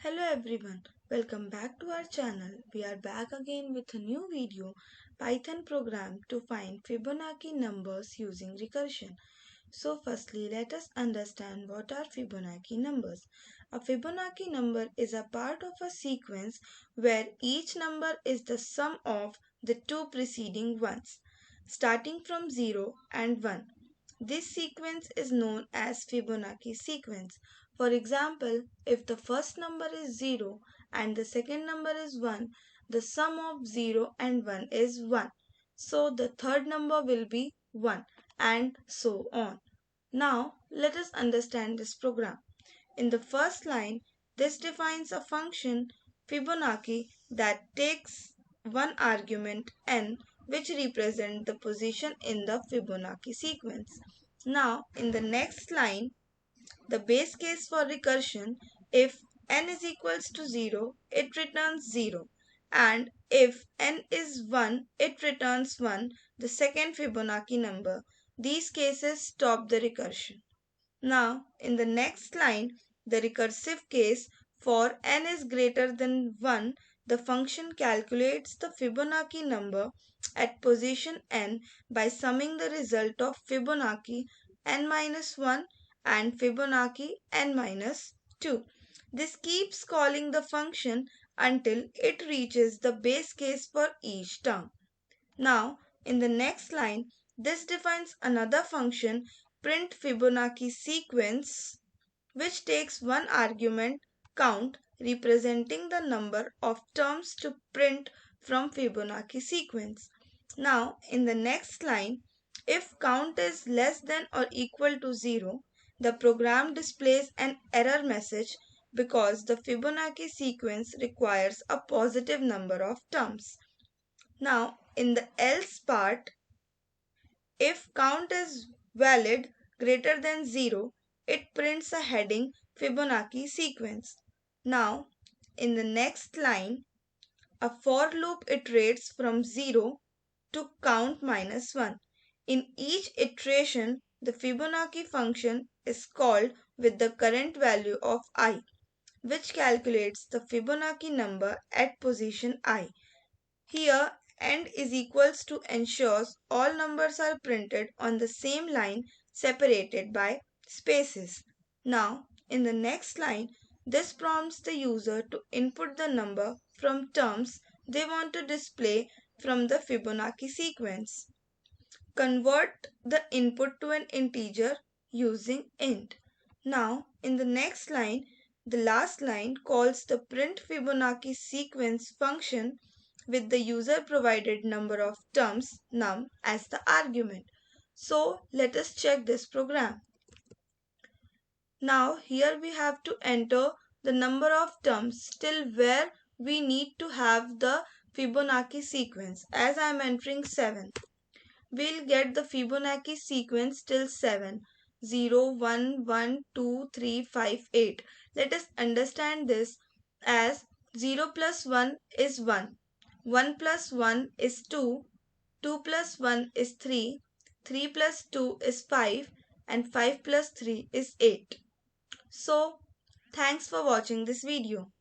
Hello everyone, welcome back to our channel. We are back again with a new video, Python program to find Fibonacci numbers using recursion. So firstly, let us understand what are Fibonacci numbers. A Fibonacci number is a part of a sequence where each number is the sum of the two preceding ones, starting from 0 and 1. This sequence is known as Fibonacci sequence. For example, if the first number is 0 and the second number is 1, the sum of 0 and 1 is 1. So the third number will be 1 and so on. Now let us understand this program. In the first line, this defines a function Fibonacci that takes one argument n which represents the position in the Fibonacci sequence. Now in the next line, the base case for recursion, if n is equals to 0, it returns 0. And if n is 1, it returns 1, the second Fibonacci number. These cases stop the recursion. Now, in the next line, the recursive case for n is greater than 1, the function calculates the Fibonacci number at position n by summing the result of Fibonacci n minus 1 and Fibonacci n minus 2. This keeps calling the function until it reaches the base case for each term. Now, in the next line, this defines another function print Fibonacci sequence which takes one argument count representing the number of terms to print from Fibonacci sequence. Now, in the next line, if count is less than or equal to 0, the program displays an error message because the Fibonacci sequence requires a positive number of terms. Now, in the else part, if count is valid greater than 0, it prints a heading Fibonacci sequence. Now, in the next line, a for loop iterates from 0 to count minus 1. In each iteration, the Fibonacci function is called with the current value of I, which calculates the Fibonacci number at position I. Here, end is equals to ensures all numbers are printed on the same line separated by spaces. Now, in the next line, this prompts the user to input the number from terms they want to display from the Fibonacci sequence. Convert the input to an integer using int. Now, in the next line, the last line calls the print Fibonacci sequence function with the user provided number of terms num as the argument. So let us check this program. Now here we have to enter the number of terms till where we need to have the Fibonacci sequence. As I am entering 7, we'll get the Fibonacci sequence till 7. 0, 1, 1, 2, 3, 5, 8. Let us understand this as 0 plus 1 is 1. 1 plus 1 is 2, 2 plus 1 is 3, 3 plus 2 is 5 and 5 plus 3 is 8. So, thanks for watching this video.